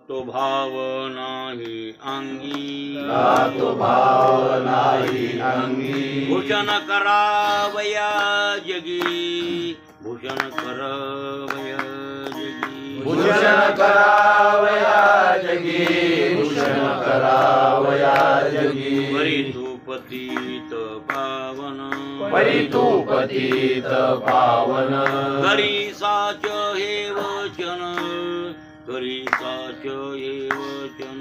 तो भाव नाही अंगी, तो भाव नाही अंगी, भूषण करावया जगी, भूषण करावया जगी, भूषण करावया जगी, भूषण करावया जगी, परी तू पतित पावन, परी तू पतित पावन, करी साच हे वचन, करी साच हे वचन,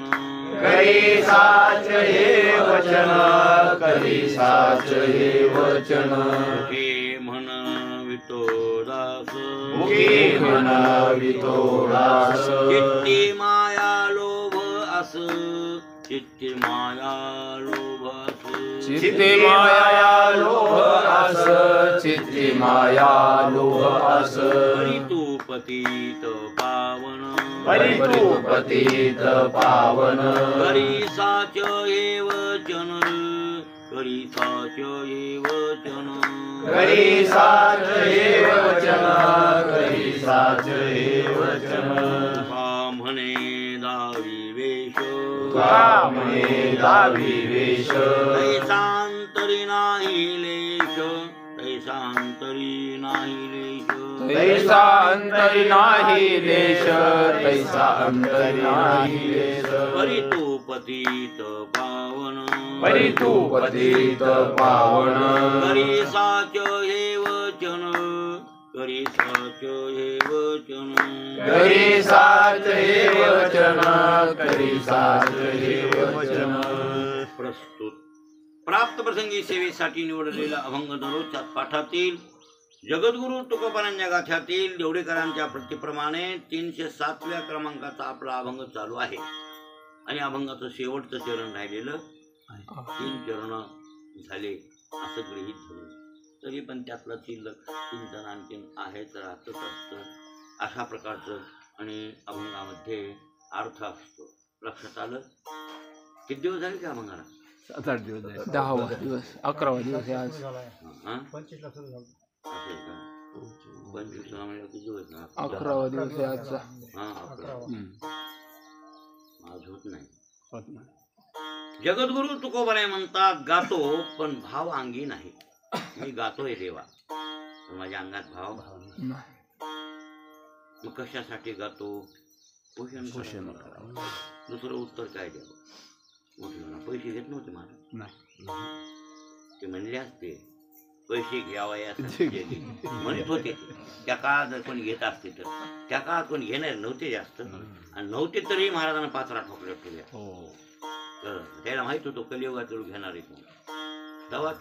करी साच हे वचन, करी साच हे वचन, हे म्हण वितो दास, मुखी म्हणावितो दास, चित्ती माया लोभ अस, चित्ती माया लोभ अस, चित्ती माया लोभ आस, चित्ती माया लोभ आस, परी तू पतित पावन, परी तू पतित पावन, करी साच हे वचन, करी साच हे वचन, करी साच हे वचन, करी साच हे वचन, तुका म्हणे दावी वेश, तुका म्हणे दावी वेश, तैसांतरी नाही लेश, तैसांतरी नाही लेश, तैसा अंतरी नाही लेश, तैसा अंतरी नाही लेश, परी तू पतित पावन, परी तू पतित पावन, करी साच हे वचन, करी साच हे वचन, करी साच हे वचन, करी साच हे वचन. प्रस्तुत प्राप्त प्रसंगी सेवेसाठी निवडलेला अभंग दररोजच्या पाठातील जगद्गुरु तुकोबारांच्या गाथ्यातील देवडेकरांच्या प्रतिप्रमाणे 307व्या क्रमांकाचा आपला अभंग चालू आहे आणि अभंगाचं शेवटचं चरण राहिलेलं 3 चरण झाले असं गृहीत धरून, तरी पण त्यातला शिल्लक चिंतन आणखीन आहेच, राहतच असतं. अशा प्रकारचं आणि अभंगामध्ये अर्थ असतो. लक्षात आलं? किती दिवस झाले त्या अभंगाला? 7-8 दिवस झाले. 10वा दिवस 11वा दिवस आहे आज. 25 म्हणजे किती दिवस ना? 11वा दिवस आहे आजचा. आज होत नाही. जगद्गुरु तुकोबाराय म्हणतात, गातो पण भाव अंगी नाही. मी गातोय देवा, पण माझ्या अंगात भाव नाही. मग कशासाठी गातो? पोषण करावं. दुसरं उत्तर काय द्यावं? पैसे घेत नव्हते मला, ते म्हणले असते पैसे घ्यावयासाठी म्हणत होते. त्या काळात जर कोणी घेत असते तर त्या काळात कोणी घेणार नव्हते जास्त, आणि नव्हते तरी महाराजांना 5 ठोकल्या ठेवल्या. तर त्याला माहित होतं कलियुगात घेणार आहे कोण, तेव्हा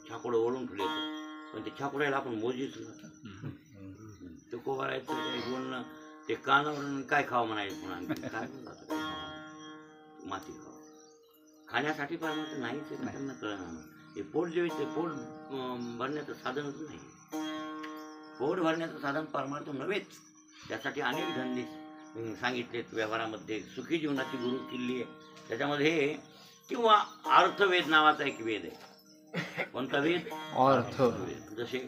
छाकोडं ओढून ठेवले होते. पण ते छाकोड्याला आपण मोजीच तुकोबारायचं काही बोलणं, ते कानावरून काय खावं म्हणायचं म्हणा, काय माती खावं खाण्यासाठी परमार्थ नाहीच आहे. त्यांना कळणार हे पोट जेवायचे, पोट भरण्याचं साधनच नाही. पोट भरण्याचं साधन परमार्थ नव्हेच. त्यासाठी अनेक धंदे सांगितलेत व्यवहारामध्ये. सुखी जीवनाची गुरु किल्ली आहे त्याच्यामध्ये, किंवा अर्थवेद नावाचा एक वेद आहे. कोणता वेद? अर्थवेद. जसे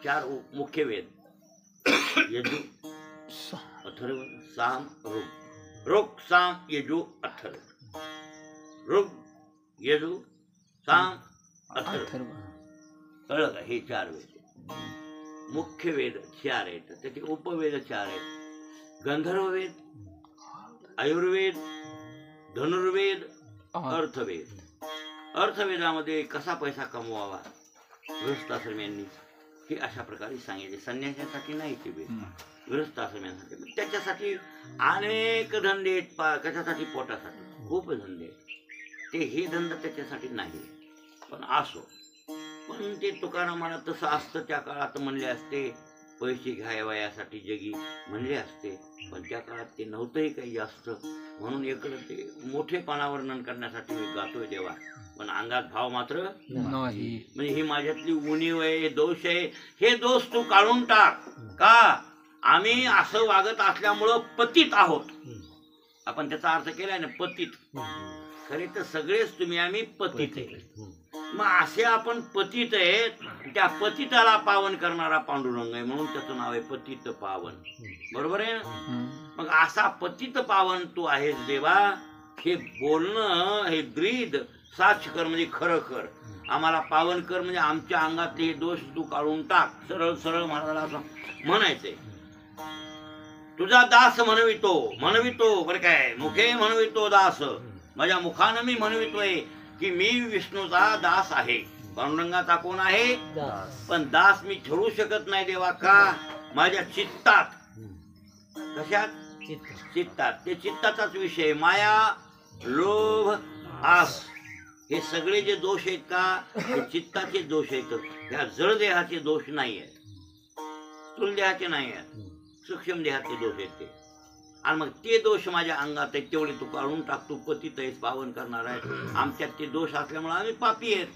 4 मुख्य वेद, यजु, अथर्व, साम, ऋग. ऋग, साम, यजु, अथर्व. ऋग, यजु, साम, अथर्व. कळलं का? हे 4 वेद. मुख्य वेद 4 आहेत, त्याचे उपवेद 4 आहेत. गंधर्ववेद, आयुर्वेद, धनुर्वेद, अर्थवेद. अर्थवेदामध्ये कसा पैसा कमवावा गृहस्थाश्रम्यांनी हे अशा प्रकारे सांगितले. संन्यासासाठी नाही ते वेद, गृहस्थाश्रम्यांसाठी. त्याच्यासाठी अनेक धंदे आहेत. कशासाठी? पोटासाठी खूप धंदे आहेत. ते हे धंदा त्याच्यासाठी नाही, पण असो. पण ते तुकारामाला तसं असतं. त्या काळात म्हणले असते पैसे घ्यावयासाठी जगी म्हणले असते, पण त्या काळात ते नव्हतंही काही जास्त. म्हणून इकडं ते मोठेपणा वर्णन करण्यासाठी मी गातोय देवा, पण अंगात भाव मात्र नाही. म्हणजे ही माझ्यातली उणीव आहे, दोष आहे. हे दोष तू काढून टाक. का? आम्ही असं वागत असल्यामुळं पतित आहोत. आपण त्याचा अर्थ केलाय ना, पतित. खरे तर सगळेच तुम्ही आम्ही पतित आहे. मग असे आपण पतित आहेत, त्या पतिताला पावन करणारा पांडुरंग आहे म्हणून त्याचं नाव आहे पतित पावन. बरोबर आहे ना? मग असा पतित पावन तू आहेस देवा. हे बोलणं हे ब्रीद साच कर म्हणजे खरं कर, आम्हाला पावन कर म्हणजे आमच्या अंगातले हे दोष तू काढून टाक. सरळ सरळ महाराजाला असं म्हणायचंय. तुझा दास म्हणवितो बरं काय, मुखे म्हणवितो दास, माझ्या मुखानं मी म्हणवितोय की मी विष्णूचा दास आहे. पांडुरंगाचा कोण आहे? पण दास मी ठरवू शकत नाही देवा. का? माझ्या चित्तात. कशात? चित्तात. ते चित्ताचाच विषय. माया, लोभ, आस हे सगळे जे दोष आहेत का, हे चित्ताचे दोष आहेत. ह्या जड देहाचे दोष नाही आहेत, स्थूल देहाचे नाही आहेत, सूक्ष्म देहाचे दोष आहेत ते. आणि मग ते दोष माझ्या अंगात आहेत, तेवढे तू काढून टाक. तू पतित आहेस, पावन करणार आहे. आमच्यात ते दोष असल्यामुळे आम्ही पापी आहेत,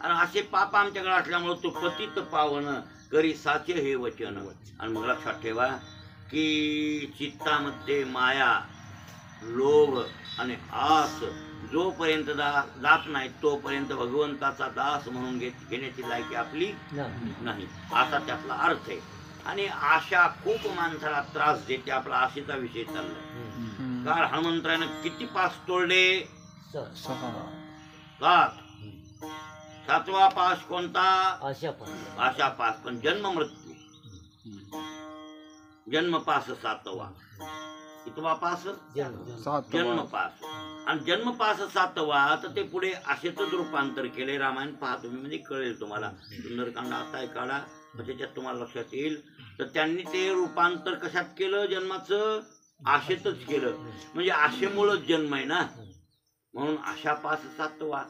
आणि असे पाप आमच्याकडे असल्यामुळे तू पतित पावन करी साचे हे वचन. आणि मग लक्षात ठेवा की चित्तामध्ये माया, लोभ आणि आस जोपर्यंत जात नाही तोपर्यंत भगवंताचा दास म्हणून घेण्याची लायकी आपली नाही, असा त्यातला अर्थ आहे. आणि आशा खूप माणसाला त्रास देते. आपला आशेचा विषय चाललाय. कारण हनुमंतरानं किती पास तोडले? 7. 7वा पास कोणता? आशा पास. पण जन्म मृत्यू, जन्म पास 7वा. कितवा पास? जन्म पास. आणि जन्म पास 7वा. तर ते पुढे आशेचंच रूपांतर केले. रामायण पहा तुम्ही, म्हणजे कळेल तुम्हाला. सुंदरकांड आता काढा, त्याच्यात तुम्हाला लक्षात येईल. तर त्यांनी ते रूपांतर कशात केलं? जन्माचं आशेतच केलं. म्हणजे आशेमुळेच जन्म आहे ना, म्हणून आशा पास 7वा.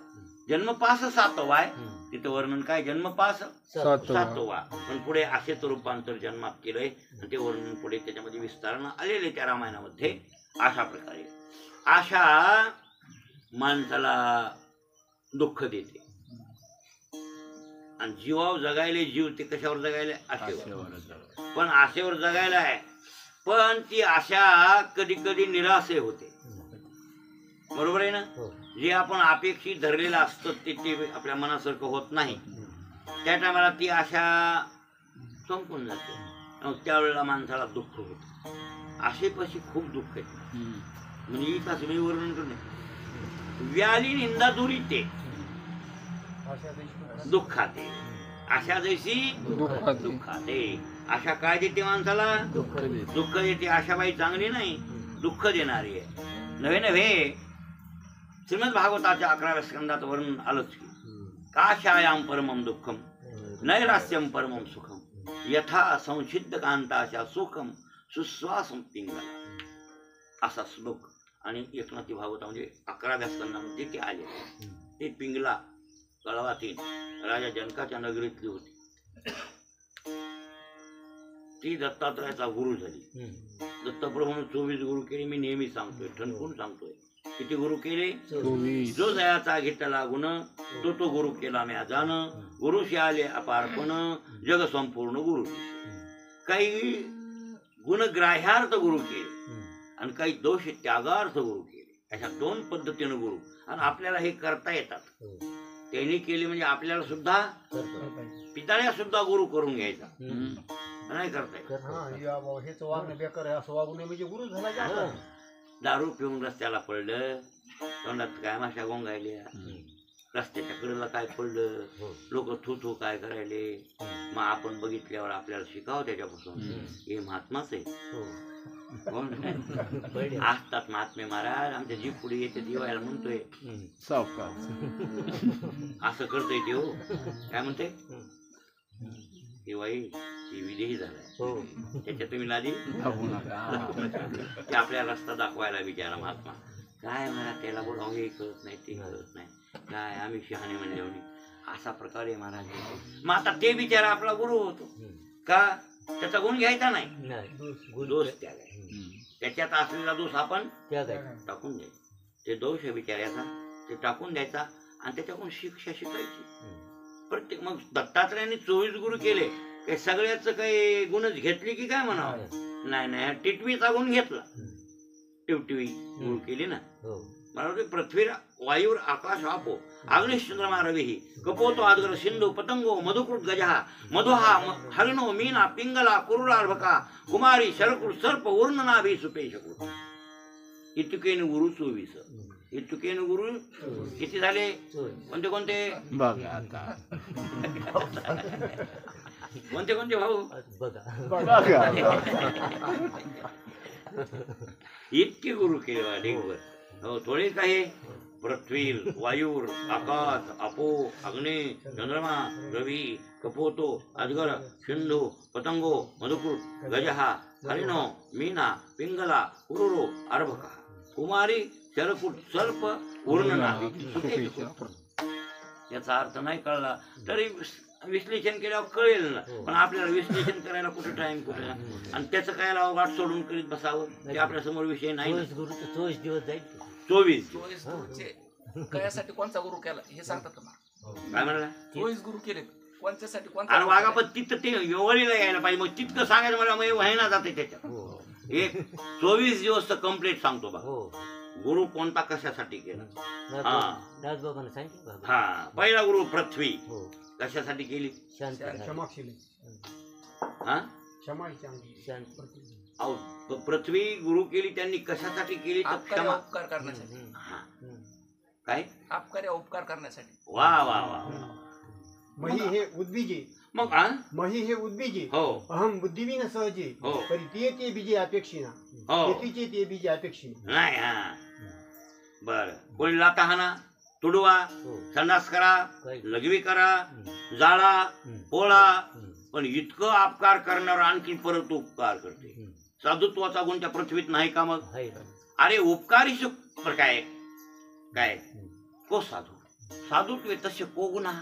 जन्म पास 7वा आहे. तिथं वर्णन काय? जन्म पास 7वा. पण पुढे आशेचं रूपांतर जन्मात केलंय, आणि ते वर्णन पुढे त्याच्यामध्ये विस्तारानं आलेले त्या रामायणामध्ये. अशा प्रकारे आशा माणसाला दुःख देते, आणि जीवावर जगायले जीव ते कशावर जगायला? आशेवर. पण आशेवर जगायला आहे, पण ती आशा कधी कधी निराशे होते. बरोबर आहे ना? जे आपण अपेक्षित धरलेलं असतं ते आपल्या मनासारखं होत नाही. त्या टायमाला ती आशा संपून जाते, त्यावेळेला माणसाला दुःख होत. आशेपाशी खूप दुःख आहे. म्हणजे इथं मी वर्णन करणे, व्याली निंदा दुरी ते दुःखाते. आशा जैसी दुःखाते. आशा काय देते माणसाला? दुःख देते. आशाबाई चांगली नाही, दुःख देणारी आहे. नव्हे श्रीमद भागवताच्या 11व्या स्कंदात वर्णन आलंच की, काशायाम परमम दुःखम नैरास्यम परमम सुखम यथा संसिद्ध कांताशा सुखम सुश्वासम पिंगला. असा श्लोक. आणि एकनाथी भागवता म्हणजे 11व्या स्कंदामध्ये ते आले. ते पिंगला कळवातील राजा जनकाच्या नगरीतली होती. ती दत्तात्रयाचा गुरु झाली. दत्तप्रभूने 24 गुरु केले. मी नेहमी सांगतोय, ठणकून सांगतोय. किती गुरु केले? 24. जो जयाचा घेतला गुण तो गुरु केला म्या जाण. गुरुशी आले अपारपण जग संपूर्ण गुरु. काही गुणग्राह्यार्थ गुरु केले आणि काही दोष त्यागार्थ गुरु केले. अशा 2 पद्धतीनं गुरु. आणि आपल्याला हे करता येतात. त्यांनी केले म्हणजे आपल्याला सुद्धा, पिताळ्या सुद्धा गुरु करून घ्यायचा. नाही करता येत. दारू पिऊन रस्त्याला पडलं, तोंडात काय माशा गोंगायल्या, रस्त्याच्या कडेला काय पडलं, लोक थू काय करायले. मग आपण बघितल्यावर आपल्याला शिकावं त्याच्यापासून. हे महात्माच आहे. असतात महात्मे महाराज. आमच्या जीव पुढे येते दिवायला म्हणतोय असं करतोय ते. हो काय म्हणते दिवाई ती विदेही झालाय, त्याच्या तुम्ही लादी ते आपल्याला रस्ता दाखवायला बिचारा महात्मा. काय मला त्याला बोलावं हे कळत नाही, ते कळत नाही. काय आम्ही शहाणे म्हणले असा प्रकारे महाराज. मग आता ते बिचारा आपला गुरु होतो का? त्याचा गुण घ्यायचा नाही, दोष त्यागायचा. त्याच्यात असलेला दोष आपण टाकून द्यायचा. ते दोष आहे बिचाऱ्याचा, ते टाकून द्यायचा आणि त्याच्याकडून शिक्षा शिकायची. प्रत्येक मग दत्तात्रयाने 24 गुरु केले. काही सगळ्याच काही गुणच घेतली की काय म्हणावं? नाही, टिटवीचा गुण घेतला. टिवटिवी गुरु केली ना. मला वाटतं पृथ्वी वायुर आकाश आपो अग्निश्चंद्रमा रवी कपोतो आदगर सिंधू पतंगो मधुकृत गजहा मधुहा हरिणो मीना पिंगला कुरुरार्भका कुमारी शरकुल सर्प उर्णनाभी सुपेशकुल. इतुकेन गुरु 24. इतुकेन गुरु किती झाले? कोणते कोणते? बघा आता. कोणते कोणते भाऊ? इतके गुरु केले ढेकभर. हो थोडे काही पृथ्वी वायुर आकाश आपो अग्नि चंद्रमा रवी कपोतो अजगर सिंधू पतंगो मधुकृत गजहा हरिणो मीना पिंगला उरुरो अर्भका कुमारी शरकुट सर्प उर्णनाभी. याचा अर्थ नाही कळला तरी विश्लेषण केल्यावर कळेल ना. पण आपल्याला विश्लेषण करायला कुठे टाइम कुठे आणि त्याचं काय वाट सोडून करीत बसावं ते आपल्या समोर विषय नाही. 24 दिवस जाईल. 24 कशासाठी कोणचा गुरु केला हे सांगतात का? काय म्हणाला? 24 गुरु केले कोणत्यासाठी आणि कोणता? वागापत तिथं ते वळीला यायला पाहिजे. मग तितकं सांगायचं मला मग व्हायना जाते त्याच्यात. एक 24 दिवस तर कम्प्लीट सांगतो बा. गुरु कोणता कशासाठी केला? राजबाबांना सांगितलं. हा पहिला गुरु पृथ्वी कशासाठी केली? अहो पृथ्वी गुरु केली त्यांनी कशासाठी केली तर क्षमा उपकार करण्यासाठी. काय अपकार या उपकार करण्यासाठी. वा वा वा. मही हे उद्बीजे मग मही हे उद्बीजे हो अहम बुद्धिविन सहजे हो परिते ते बीजे अपेक्षिना हो तेतीचे ते बीजे अपेक्षिना नाही. हा बर कोणी लाथा हाना तुडवा संडास करा लघवी करा जाळा पोळा पण इतकं अपकार करणार आणखी परत उपकार करते. साधुत्वाचा गुण त्या पृथ्वीत नाही का? मग अरे उपकारी काय काय को साधू साधुत्वे तसे को गुन्हा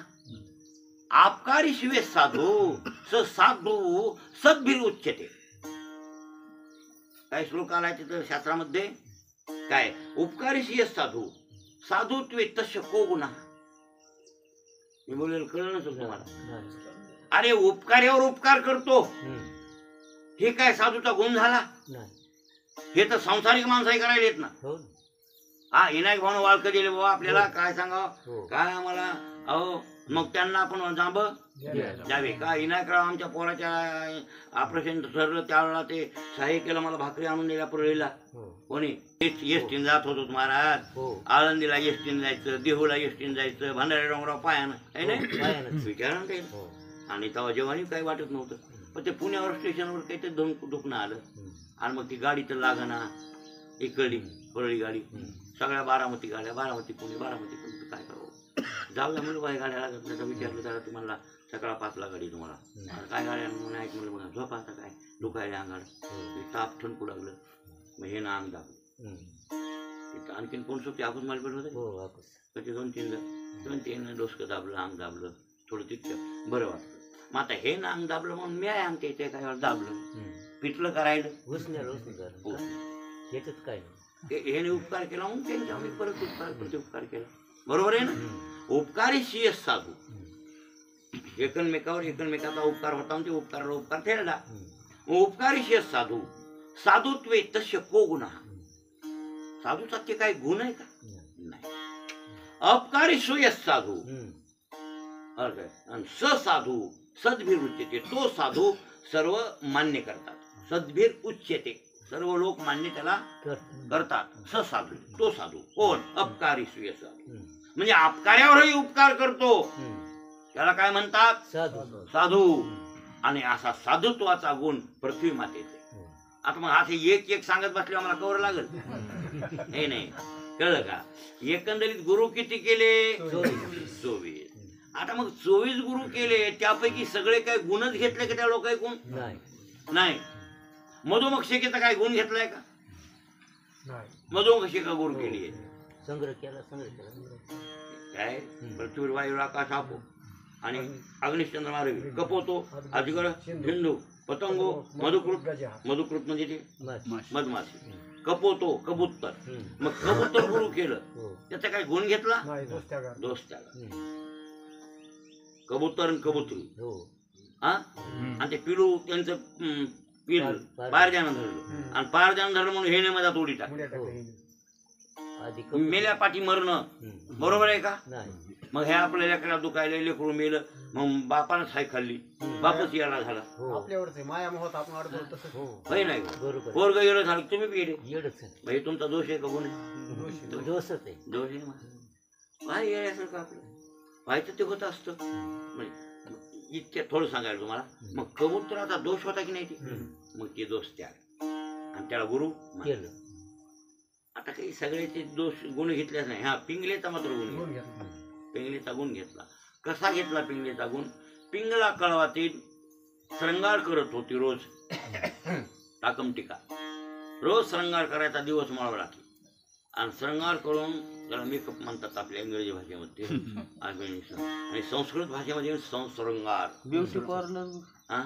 आपकारी शिवे साधू स साधू सद्भिर उच्यते. काय श्लोक आलाय तिथं शास्त्रामध्ये काय उपकारी शिवे साधू साधुत्वे तस्य को गुन्हा. मी बोलेल कळलं नसेल तुम्हाला. अरे उपकार्यावर उपकार करतो हे काय साधूचा गुण झाला? हे तर सांसारिक माणसाही करायला येत ना. हा विनायक भाऊ वाळकं दिले बाबा आपल्याला काय सांगावं काय आम्हाला. अहो मग त्यांना आपण जांब द्यावे का? विनायकराव आमच्या पोराच्या ऑपरेशन ठरलं त्यावेळेला ते सहाय्य केलं मला भाकरी आणून दिल्या परळीला. कोणी एसटीन जात होतो महाराज. आळंदीला एसटीन जायचं देहूला एसटीन जायचं भंडारी डोंगराव पायानं आहे ना विचारा ना. आणि तेव्हा जेव्हाही काही वाटत नव्हतं पण ते पुण्यावर स्टेशनवर काहीतरी दुखणं आलं आणि मग ती गाडी तर लागना इकडली परळी गाडी सगळ्या बारामती गाड्या बारामती पुणे काय करावं जाऊया म्हणलं बाई गाड्या लागत नाही. विचारलं त्याला तुम्हाला सकाळ 5ला गाडी तुम्हाला काय गाड्या नाही म्हणलं बघा झोप आता काय दुखायला अंगाड ताप ठणकू लागलं. मग हे ना अंग दाबलं आणखीन कोण सोबती आपण मालपेट होतं त्याचे 2-3 डोसकं दाबलं अंग दाबलं थोडं तितकं बरं वाटतं. मग आता हे ना अंग दाबलं म्हणून मी आमच्या इथे काय दाबलं पिटलं करायला काय हे उपकार केला म्हणून त्यांच्या परत उपकार केला. बरोबर आहे ना. उपकारी शिय साधू एकमेकाचा उपकार होता ते उपकाराला उपकार ठेवला. उपकारी शिय साधू साधुत्वे तस्य को गुन्हा. साधूचा ते काय गुण आहे का? नाही. अपकारी सुय साधू आणि ससाधू सद्भीर उच्यते. तो साधू सर्व मान्य करतात. सद्भीर उच्यते सर्व लोक मान्य त्याला करतात. ससाधू तो साधू कोण? अपकारी सुय साधू म्हणजे अपकार्यावरही उपकार करतो त्याला काय म्हणतात? साधू. आणि असा साधुत्वाचा गुण पृथ्वी मातेचे. आता मग असे एक सांगत बसले मला कवर लागल हे नाही कळलं का? एकंदरीत गुरु किती केले? 24. आता मग 24 गुरु केले त्यापैकी सगळे काय गुणच घेतले का त्या लोक ऐकून? नाही. मधुमक्षिकेचा काय गुण घेतलाय का? मधुमक्षिका गुरु केली संग्रह केला काय पृथ्वी वायू आकाश आपो आणि अग्निश्चंद्रमा रवी कपोतो अजगर सिंधू पतंगो मधुकृत म्हणजे ते मधमाशी कपोतो कबूतर. मग कबूतर गुरु केलं त्याचा काय गुण घेतला? दोष त्याला. कबूतर आणि कबुतरी हा आणि ते पिलू त्यांचं पिल पारजानं धरलं आणि पारजानं धरलं म्हणून हे मधात उडी टाकली. आधी कमी. मेल्या पाठी मरणं हम्म. बरोबर आहे का? नाही. मग हे आपल्या लेकरा दुखायला लेकरू मेलं मग बापानंच हाय खाल्ली बापच याला झाला हो आपल्यावरच आहे माया मोहात आपण अडकलो तसंच हो होय नाही का? बरोबर पोरग गेलं झालं तुम्ही बी येडे येडच आहे. भाई तुमचा दोष आहे का गुन्हे आहे? दोषी. दोषच आहे. दोष आहे माझा. काय येण्यासारखं आपलं व्हायचं ते होत असतं म्हणजे इतक्या थोडं सांगायला तुम्हाला मग कबूतराचा दोष होता की नाही ते मग ते दोष त्याग आणि त्याला गुरु मान. केलं. आता काही सगळ्याचे दोष गुण घेतलेच नाही हा पिंगलेचा मात्र गुण घेऊन घेतला. घ्या. पिंगलेचा गुण घेतला कसा घेतला पिंगलेचा गुण पिंगला कळवातील श्रृंगार करत होती रोज टाकम टीका रोज श्रृंगार करायचा दिवस माळवा लागला आणि श्रृंगार करून त्याला मेकअप म्हणतात आपल्या इंग्रजी भाषेमध्ये आणि संस्कृत भाषेमध्ये संश्रृंगार ब्युटी पार्लर हा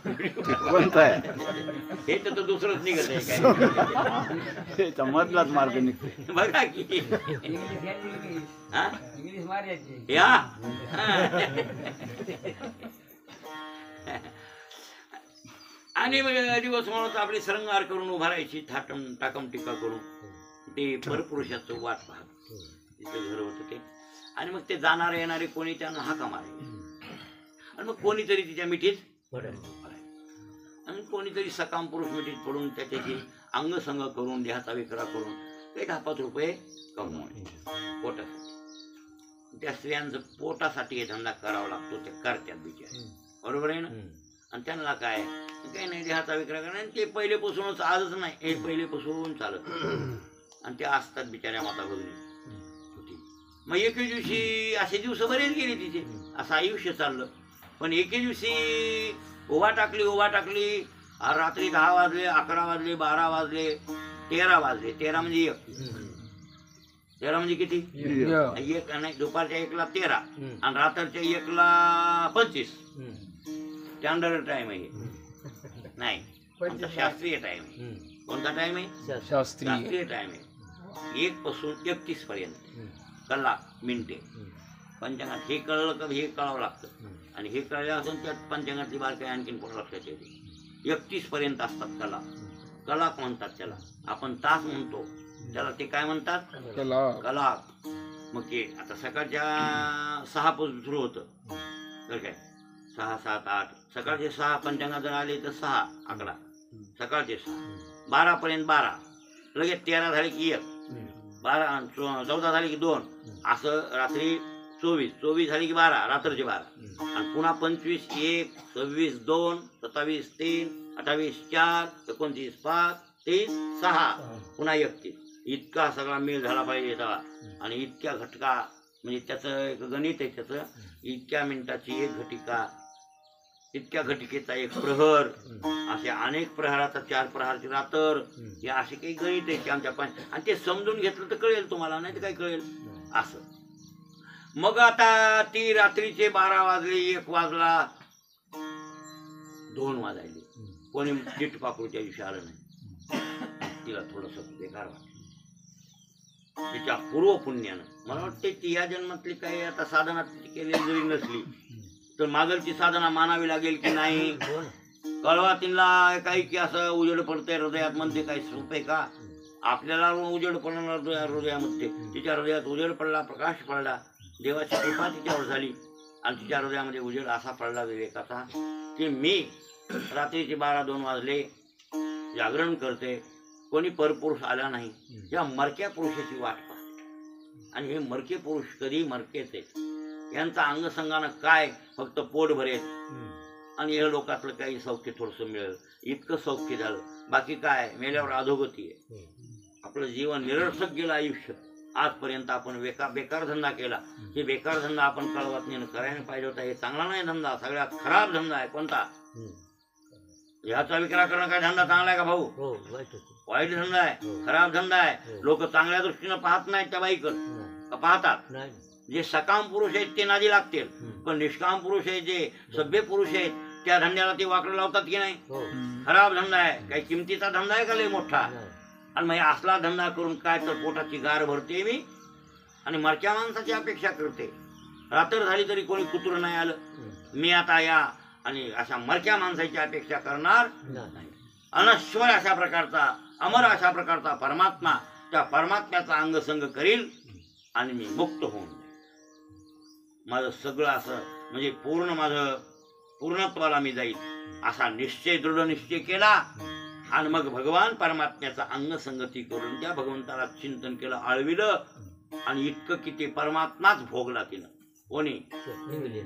कोणता आहे हे तर दुसरंच निघत आहे काय त्याचा मधलाच मार्ग निघतो बघा की हा? या आणि मग दिवस म्हणून आपली श्रृंगार करून उभारायची टाकम टीका करून ते परपुरुषाचं वाट पाहत तिथे घर होतं ते आणि मग ते जाणारे येणारे कोणी त्यांना हाका मारायचे आणि मग कोणीतरी तिच्या मिठीत पडायचं. आणि कोणीतरी सकाम पुरुष मिठीत पडून त्याच्याशी अंगसंग करून देहाचा विक्रा करून ते 10-5 रुपये कमवायचे पोटासाठी त्या स्त्रियांचं पोटासाठी हे धंदा करावा लागतो ते करत्यात बिचारे बरोबर आहे ना आणि त्यांना काय काही नाही देहाचा विक्रा करणं आणि ते पहिलेपासूनच आजच नाही हे पहिलेपासून चालत आणि ते असतात बिचाऱ्या माता भगिनी होती मग एके दिवशी असे दिवस बरेच गेले तिचे असं आयुष्य चाललं पण एके दिवशी उभा टाकली रात्री 10 वाजले 11 वाजले 12 वाजले 13 वाजले 13 म्हणजे 1 13 म्हणजे किती एक नाही दुपारच्या 1ला 13 आणि रात्रीच्या 1ला 25 स्टँडर्ड टाइम आहे नाही आमचा शास्त्रीय टाइम आहे कोणता टाइम आहे शास्त्रीय शास्त्रीय टाइम आहे 1 पासून 31 पर्यंत कलाक मिनिटे पंचांगात हे कळलं का हे कळावं लागतं आणि हे कळलं असून त्यात पंचांगातली बारकाई आणखीन पुढे लक्षात येते 31 पर्यंत असतात कलाक म्हणतात त्याला आपण तास म्हणतो त्याला ते काय म्हणतात कलाक मग ते आता सकाळच्या 6 पासून सुरू होतं तर काय 6, 7, 8 सकाळचे 6 पंचांगात जर आले तर 6 11 सकाळचे 6 12 पर्यंत 12 लगेच 13 झाले की 1 12 14 झाले की 2 असं रात्री 24 झाले की 12 रात्रीचे 12 आणि पुन्हा 25 1 26 2 27 3 28 4 29 5 30 6 पुन्हा 31 इतका सगळा मेल झाला पाहिजे त्याला आणि इतक्या घटका म्हणजे त्याचं एक गणित आहे त्याचं इतक्या मिनिटाची 1 घटिका इतक्या घटिकेचा 1 प्रहर असे अनेक प्रहराचा 4 प्रहारची रात्र हे असे काही गणित आहे की आमच्या आणि ते समजून घेतलं तर कळेल तुम्हाला नाही तर काय कळेल असं मग आता ती रात्रीचे 12 वाजले 1 वाजला 2 वाजायले कोणी नीट पाकळूच्या दिवशी आलं नाही तिला थोडस बेकार वाटलं तिच्या पूर्व पुण्यानं मला वाटते ती या जन्मातली काही आता साधना केलेली जरी नसली तर मागलची साधना मानावी लागेल की नाही कळवा तिला काही की असं उजेड पडतंय हृदयात मध्ये काही सोपे का आपल्याला उजेड पडणार हृदयामध्ये तिच्या हृदयात उजेड पडला प्रकाश पडला देवाची कृपा तिच्यावर झाली आणि तिच्या हृदयामध्ये उजेड असा पडला विवेकाचा की मी रात्रीचे 12-2 वाजले जागरण करते कोणी परपुरुष आला नाही या मरक्या पुरुषाची वाट पाहते आणि हे मरके पुरुष कधी मरकेच आहेत यांचा अंगसंगानं काय फक्त पोट भरेल आणि या लोकातलं काही सौख्य थोडंसं मिळेल इतकं सौख्य झालं बाकी काय मेल्यावर अधोगती आहे आपलं जीवन निरर्थक गेलं आयुष्य आजपर्यंत आपण बेकार धंदा केला हे बेकार धंदा आपण कळवतनीनं करायला पाहिजे होता हे चांगला नाही धंदा सगळ्यात खराब धंदा आहे कोणता ह्याचा विक्रा करणं काय धंदा चांगला आहे का भाऊ वाईट धंदा आहे खराब धंदा आहे लोक चांगल्या दृष्टीनं पाहत नाहीत त्या बाईकडे पाहतात जे सकाम पुरुष आहेत ते नादी लागतील पण निष्काम पुरुष आहेत जे सभ्य पुरुष आहेत त्या धंद्याला ते वाकडं लावतात की नाही खराब धंदा आहे काही किमतीचा धंदा आहे का लय मोठा आणि मग असला धंदा करून काय तर पोटाची गार भरते मी आणि मरक्या माणसाची अपेक्षा करते रात्र झाली तरी कोणी कुत्र नाही आलं मी आता या आणि अशा मरक्या माणसाची अपेक्षा करणार नाही अनश्वर अशा प्रकारचा अमर अशा प्रकारचा परमात्मा त्या परमात्म्याचा अंगसंग करील आणि मी मुक्त होऊन जाईन. माझं सगळं असं म्हणजे पूर्ण माझं पूर्णत्वाला मी जाईल असा निश्चय, दृढ निश्चय केला. आणि मग भगवान परमात्म्याचा अंगसंगती करून त्या भगवंताला चिंतन केलं, आळविलं. आणि इतकं की ते परमात्माच भोगला तिनं. कोणी? पिंगले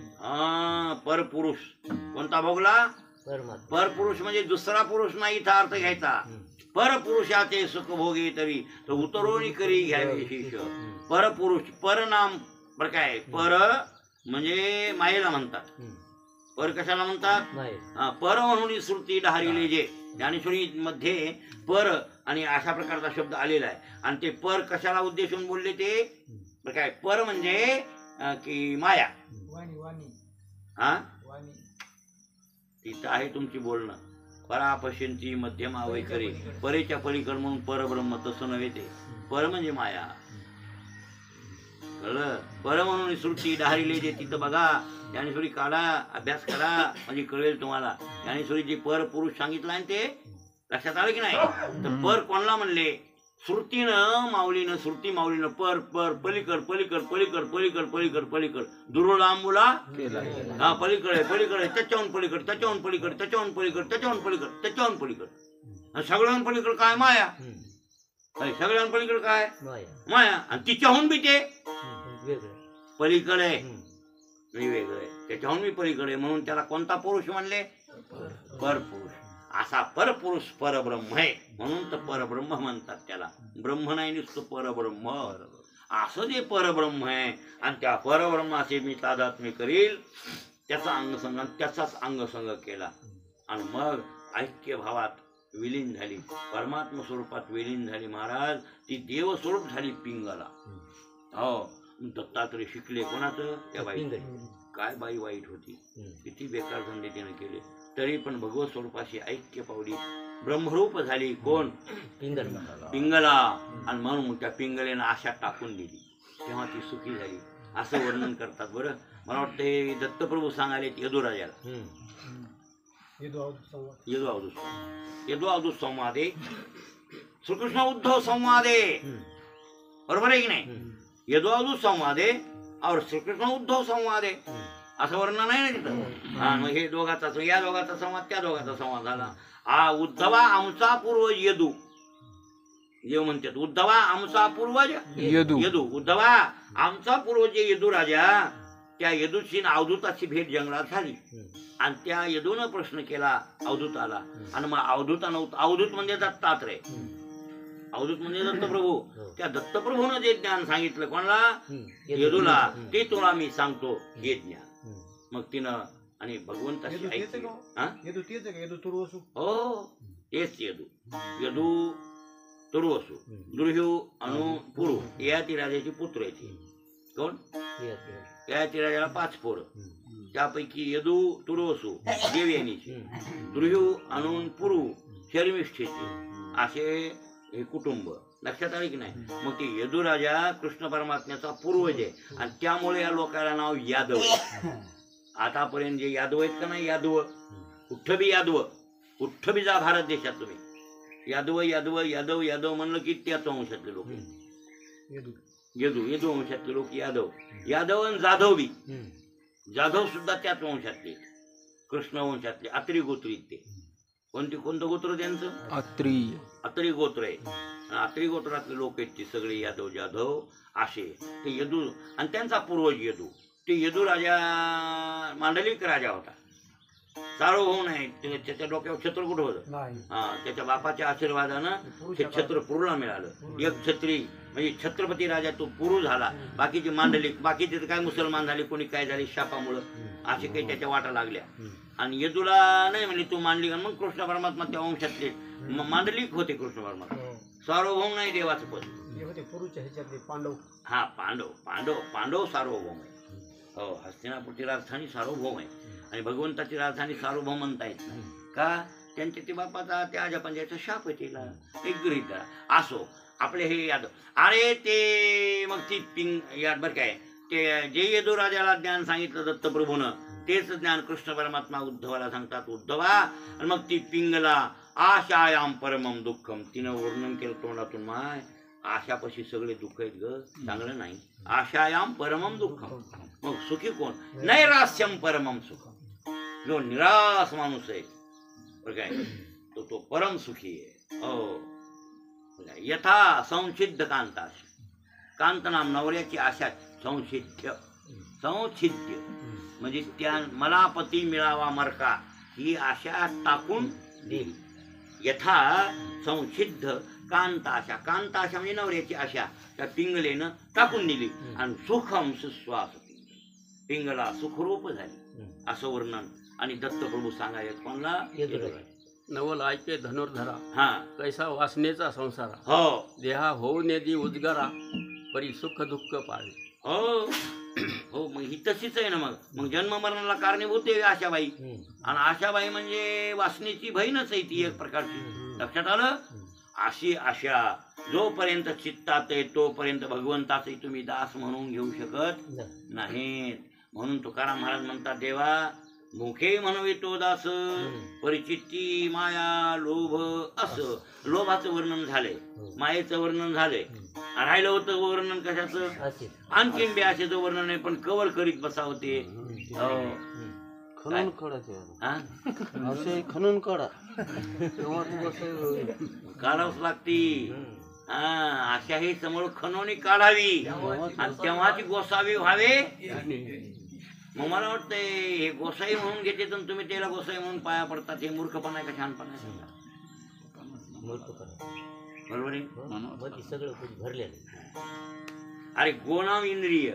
परपुरुष. कोणता भोगला? परमात्मा. परपुरुष म्हणजे दुसरा पुरुष नाही इथं अर्थ घ्यायचा. परपुरुषाचे सुख भोगे तरी तर उतरोनी करी घ्यावे शिष्य. परपुरुष, परनाम बरं काय, पर म्हणजे मायेला म्हणतात. पर कशाला म्हणतात? माये. पर म्हणून श्रुती डहारिले जे ज्ञानेश्वरी मध्ये पर आणि अशा प्रकारचा शब्द आलेला आहे. आणि ते पर कशाला उद्देशून बोलले ते? बरं काय, पर म्हणजे की माया. हा, तिथं आहे तुमची बोलणं. परापश्यंती मध्यमा वैखरी, परेच्या पलीकड म्हणून परब्रह्म, तसं नव्हे ते. पर म्हणजे माया. कळलं? पर म्हणून श्रुती डहारिले जे, तिथं बघा ज्ञानेश्वरी काढा, अभ्यास करा, म्हणजे कळेल तुम्हाला. ज्ञानेश्वरी जे पर पुरुष सांगितलं आहे ते लक्षात आलं की नाही? तर पर कोणाला म्हणले? श्रुतीनं माऊलीनं, श्रुती माऊलीनं पर पर पलीकड पलीकड पलीकड पलीकड पलीकड पलीकड दुरो लांबुला हा पलीकडे पलीकडे, त्याच्याहून पलीकड, त्याच्याहून पलीकड, त्याच्याहून पलीकड, त्याच्याहून पलीकड, त्याच्याहून पलीकड. सगळ्याहून पलीकड काय? माया. सगळ्याहून पलीकड काय? माया. आणि तिच्याहून बी ते पलीकडे वेगळे, त्याच्याहून मी पलीकडे, म्हणून त्याला कोणता पुरुष म्हणले? परपुरुष. असा परपुरुष परब्रह्म आहे, म्हणून तर परब्रह्म म्हणतात त्याला. ब्रह्म नाही नुसतं परब्रह्म. असं जे परब्रह्म आहे आणि त्या परब्रह्माचे मी तादात्म्य करील, त्याचा अंगसंग, त्याचाच अंगसंग केला. आणि मग ऐक्य भावात विलीन झाली, परमात्मा स्वरूपात विलीन झाली महाराज. ती देवस्वरूप झाली पिंगला. हो, दत्तात्रय शिकले कोणाचं? त्या बाई. काय बाई वाईट होती, किती बेकार धंदे तिने केले, तरी पण भगवत स्वरूपाशी ऐक्य पावली, ब्रह्मरूप झाली. कोण? पिंगला. आणि म्हणून त्या पिंगलेनं आशा टाकून दिली, तेव्हा ती सुखी झाली, असं वर्णन करतात. बरं, मला वाटतं हे दत्तप्रभू सांगाले यदुराजाला. यदु अवधूत संवादे, श्रीकृष्ण उद्धव संवादे, बरोबर आहे की नाही? यदु अवधूत संवादे और श्रीकृष्ण उद्धव संवादे, असं वर्णन आहे ना तिथं. हा, मग हे दोघाचा, या दोघाचा संवाद, त्या दोघाचा संवाद झाला. उद्धवा आमचा पूर्वज यदू, देव म्हणतात उद्धवा आमचा पूर्वज यदू. उद्धवा आमचा पूर्वज यदू राजा. त्या यदूची अवधूताची भेट जंगलात झाली आणि त्या यदूनं प्रश्न केला अवधूताला. आणि मग अवधूतानं, अवधूत म्हणजे दत्तात्रय, अवधूत म्हणजे दत्तप्रभू. त्या दत्तप्रभूनं जे ज्ञान सांगितलं कोणाला? यदूला. ते तुला मी सांगतो हे ज्ञान. मग तिनं आणि भगवंताशी ऐकलं. हो, तेच यदू. यदू तुर्वसु, दुर्ह्यू अनु पुरु, ययाती राजाची पुत्र आहे. कोण? ययाती राजाला 5 पोरं, त्यापैकी यदू तुर्वसु देवयानीची, दुर्ह्यू अनु पुरु शर्मिष्ठेची, असे हे कुटुंब. लक्षात आले की नाही? मग ते यदू राजा कृष्ण परमात्म्याचा पूर्वज आहे आणि त्यामुळे या लोकांना नाव यादव आहे. आतापर्यंत जे यादव आहेत का नाही, यादव, कुठं बी यादव, कुठं बी जा भारत देशात तुम्ही, यादव यादव यादव यादव म्हणलं की त्याच वंशातले लोक. यदू वंशातले लोक यादव. यादव आणि जाधव बी, जाधव सुद्धा त्याच वंशातले, कृष्ण वंशातले, अत्री गोत्रीत. ते कोणतं गोत्र त्यांचं? अत्री गोत्र आहे. अत्री गोत्रातले लोक आहेत ते सगळे यादव जाधव असे. ते यदू आणि त्यांचा पूर्वज यदू. ते यदू राजा मांडलिक राजा होता, सार्वभौम नाही. त्याच्या डोक्यावर छत्र कुठं होतं? हा, त्याच्या बापाच्या आशीर्वादानं ते छत्र पुरूला मिळालं. एक छत्री म्हणजे छत्रपती राजा तो पुरू झाला. बाकीचे मांडलिक, बाकीचे काय मुसलमान झाले, कोणी काय झाले शापामुळं, असे काही त्याच्या वाटा लागल्या. आणि यदूला नाही म्हणजे तू मांडलिक. मग कृष्ण परमात्मा त्या वंशातले मांडलिक होते. कृष्ण परमात्मा सार्वभौम नाही, देवाचं पद. पांडव. हा, पांडव सार्वभौम आहे. हो, हस्तिनापूरची राजधानी सार्वभौम आहे आणि भगवंताची राजधानी सार्वभौम म्हणता येत नाही का? त्यांच्या ते बापाचा, त्या आजापंजाचा शाप आहे तिला. एक गृहीत करा. असो, आपले हे यादव. अरे ते मग ती याद बरं काय, ते जे यदू राजाला ज्ञान सांगितलं दत्तप्रभूनं, तेच ज्ञान कृष्ण परमात्मा उद्धवाला सांगतात. उद्धवा. आणि मग ती पिंगला आशायाम परमम दुःखम, तिनं वर्णन केलं तोंडातून. माय आशापाशी सगळे दुःख आहेत ग, चांगलं नाही. आशायाम परमम दुःखम. मग सुखी कोण? नैरास्यम परमम सुखम. जो निराश माणूस आहे बरं काय, तो परम सुखी आहे. हो. यथा संसिद्ध कांताश. कांत नाम नवऱ्याची आशा. संसिद्ध संसिद्ध म्हणजे त्या मला पती मिळावा मरका ही आशा टाकून देईल. यथा संसिद्ध कांताशा. कांताशा म्हणजे नवऱ्याची आशा त्या पिंगलेनं टाकून दिली आणि सुखम सुश्वास. पिंगला सुखरूप झाली असं वर्णन. आणि दत्तप्रभू सांगायत कोणला? नवल ऐके धनुर्धरा हा कैसा वासनेचा संसारा. हो देहा होऊ नेदी उद्गारा परी सुख दुःख पाळी. हो हो. मग ही तशीच आहे ना. मग जन्म मरणाला कारणीभूत आहे आशाबाई. आणि आशाबाई म्हणजे वासनेची बहीणच आहे ती एक प्रकारची. लक्षात आलं? अशी आशा जोपर्यंत चित्तात आहे तोपर्यंत भगवंताचे तुम्ही दास म्हणून घेऊ शकत नाहीत. म्हणून तुकाराम महाराज म्हणतात, देवा मुखे म्हणवे तो दास परिचित्ती माया लोभ. असं लोभाचं वर्णन झालंय, मायेचं वर्णन झालंय. राहिलं होतं वर्णन कशाचं? आणखीन बी आशेचं वर्णन आहे, पण कवर करीत बसावं ते. खणून काढायचे हा? असे खणून काढा. काढावंच लागती. हा आशा ही समोर खणून काढावी आणि तेव्हाची गोसावी व्हावे. मग मला वाटतंय हे गोसाई म्हणून घेते तर तुम्ही त्याला गोसाई म्हणून पाया पडतात. हे मूर्खपणा आहे का छानपणा आहे? बरोबर आहे. सगळं भरलेलं. अरे गोनाम इंद्रिय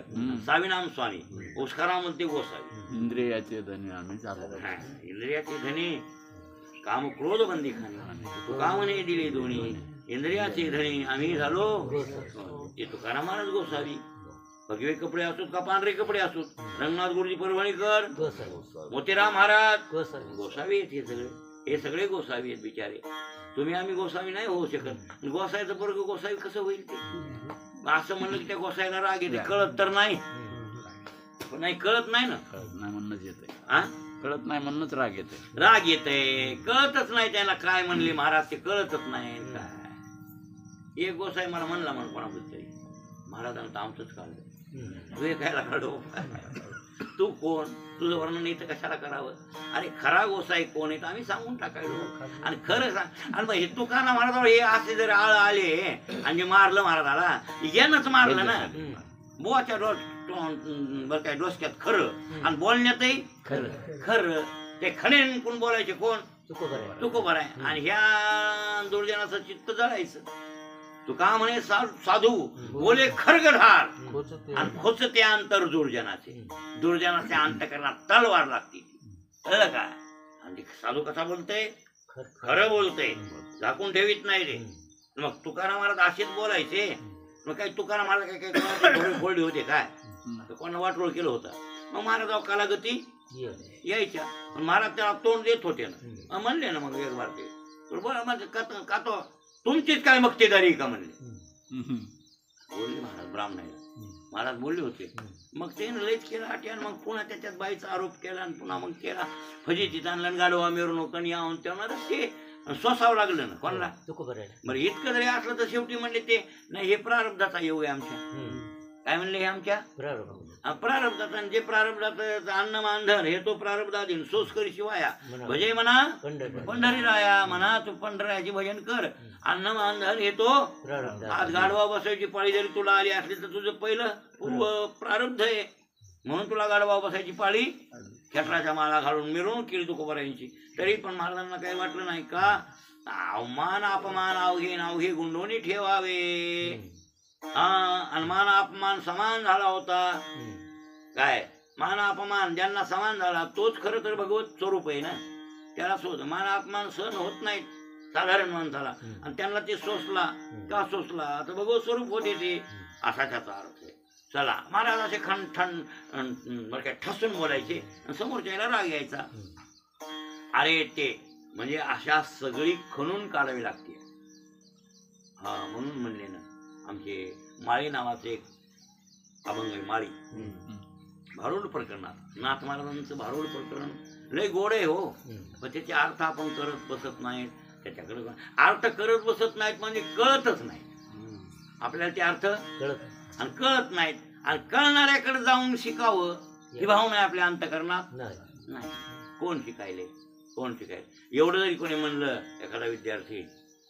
साविनाम स्वामी ओस्कारामध्ये गोसावी. इंद्रियाचे धनी आम्ही झालो. हा, इंद्रियाचे धनी काम क्रोध बंदी खाणे. तू का म्हणे दिले दोन्ही. इंद्रियाचे धनी आम्ही झालो. ते तुकाराम महाराज गोसावी. भगवे कपडे असोत का पांढरे कपडे असोत. रंगनाथ गुरुजी परभणीकर, मोतीराम महाराज गोसावी आहेत. हे सगळे गोसावी आहेत बिचारे. तुम्ही आम्ही गोसावी नाही होऊ शकत. गोसाईचं वर्ग गोसावी कसं होईल ते? असं म्हणलं की त्या गोसाईला राग येते. कळत तर नाही. नाही कळत नाही ना. कळत नाही म्हणूनच येते. हा कळत नाही म्हणूनच राग येते. राग येते. कळतच नाही त्याला काय म्हणले महाराज ते कळतच नाही. काय एक गोसाई मला म्हणला म्हण कोणाबद्दल तरी, महाराजांना आमचंच काढलं. तू हे खायला काढू. तू कोण? तुझं वर्णन इथं कशाला करावं? अरे खरा गोसाई कोण आहे आम्ही सांगून टाकायलो. आणि खरं सांग. आणि मग हे तुकाराम महाराज हे असे जर आळ आले आणि मारलं महाराजाला, यानंच मारलं ना. बुवाच्या बरं काय डोसक्यात खरं आणि बोलण्यातही खरं. ते खणेन कोण बोलायचे कोण? तुकोबर आहे. आणि ह्या दुर्जनाचं चित्त जळायचं. तू का म्हणे साधू बोले खरगढार आणि खोचते अंतर दुर्जनाचे. दुर्जनाचे अंतकरणात तलवार लागते. कळलं का? आणि साधू कसा बोलतोय? खरं बोलतोय, झाकून ठेवीत नाही रे. मग तुकाराम महाराज असेच बोलायचे. मग काय तुकाराम महाराज काय काय फोडले होते काय? कोणा वाटोळ केलं होतं. मग महाराज कालागती यायच्या. पण महाराज त्याला तोंड देत होते ना. म्हणले ना मग एक बार ते बरं म्हणजे का तो तुमचीच काय मक्तेदारी का म्हणले. बोलले महाराज ब्राह्मणाला. महाराज बोलले होते. मग ते लयच केला आट्यान. मग पुन्हा त्याच्यात बाईचा आरोप केला आणि पुन्हा मग केला फजितीत आणला. गाडवा मिरवणूक आणि यावून तेव्हा ते सोसावं लागलं ना कोणाला. बरं इतकं जरी असलं तर शेवटी म्हणले ते नाही हे प्रारब्धाचा येऊ आहे आमच्या. काय म्हणले? हे आमच्या प्रारब्धाचा. जे प्रारब्धाचं अन्न मानधन हे तो प्रारब्धाधीन सोस करी शिवाया भजे म्हणा पंढरी राया. म्हणा तू पंढरायाचे भजन कर. अन्न मानधन हे तो. आज गाडवा बसायची पाळी जरी तुला आली असली तर तुझं पहिलं पूर्व प्रारब्ध आहे. म्हणून तुला गाडवा बसायची पाळी खेटराच्या माळा घालून मिरवणूक केली तुकोबारायांची. तरी पण महाराजांना काही वाटलं नाही का? अवमान अपमान अवघे गुंडोनी ठेवावे. आणि मान अपमान समान झाला होता. काय मान अपमान ज्यांना समान झाला तोच खरं तर भगवत स्वरूप आहे ना. त्याला शोध. मान अपमान सहन होत नाहीत साधारण माणसाला. आणि त्यांना ते सोसला का सोसला तर भगवत स्वरूप होते ते. असा त्याचा अर्थ आहे. चला महाराज असे खण बरं काय ठसून बोलायचे आणि समोरच्याला राग यायचा. अरे ते म्हणजे अशा सगळी खणून काढावी लागते. हा म्हणून म्हणले ना आमचे माळी नावाचे एक अभंग आहे. माळी भारुड प्रकरणात नाथ महाराजांचं भारुड प्रकरण लय गोड आहे हो. पण त्याचे अर्थ आपण करत बसत नाहीत. त्याच्याकडे अर्थ करत बसत नाहीत म्हणजे कळतच नाही. आपल्याला ते अर्थ कळत आणि कळत नाहीत आणि कळणाऱ्याकडे जाऊन शिकावं ही भावना आहे आपल्या अंतःकरणात नाही. नाही. कोण शिकायले एवढं जरी कोणी म्हणलं एखादा विद्यार्थी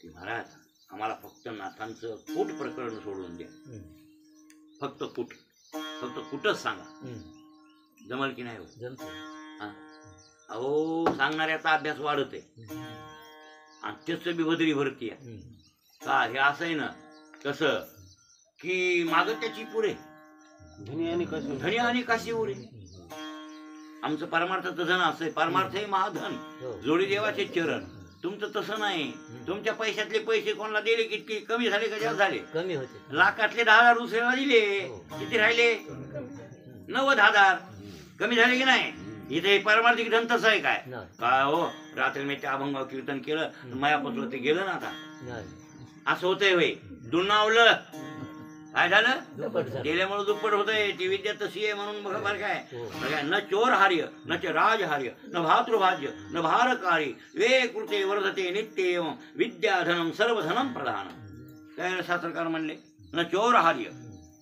की महाराज आम्हाला फक्त नाथांचं कूट प्रकरण सोडून द्या, फक्त कुठंच सांगा, जमल की नाही हो? जमतं. अहो सांगणाऱ्याचा अभ्यास वाढत आहे आणि त्याच बिभद्री भरती आहे का? हे असं आहे ना कसं की माग त्याची पुरे धनी आणि काशी उरे. आमचं परमार्थाचं धन असं आहे, परमार्थ हे महाधन, हो. जोडी देवाचे चरण. तुमचं तसं नाही. तुमच्या पैशातले पैसे कोणाला दिले किती कमी झाले का जास्त झाले? कमी होते. लाखातले 10,000 दुसऱ्याला दिले, हो. किती राहिले? 90,000. कमी झाले की नाही? इथे पारमार्थिक धन तसं आहे काय? नाही. काय हो, रात्री मी ते अभंगाव कीर्तन केलं, मायापत्र ते गेलं ना आता. नाही. असं होतंय होय. दुनावलं काय झालं? दुप्पट झालं. गेल्यामुळे दुप्पट होतंय. ती विद्या तशी आहे म्हणून बघा बरं काय. हो. बघा, न चोर हार्य न च राजहार्य न भातृभाज्य न भारकारी वे कृते वर्धते नित्य विद्याधनम सर्वधनम प्रधान. काय शास्त्रकार म्हणले? न चोर हार्य.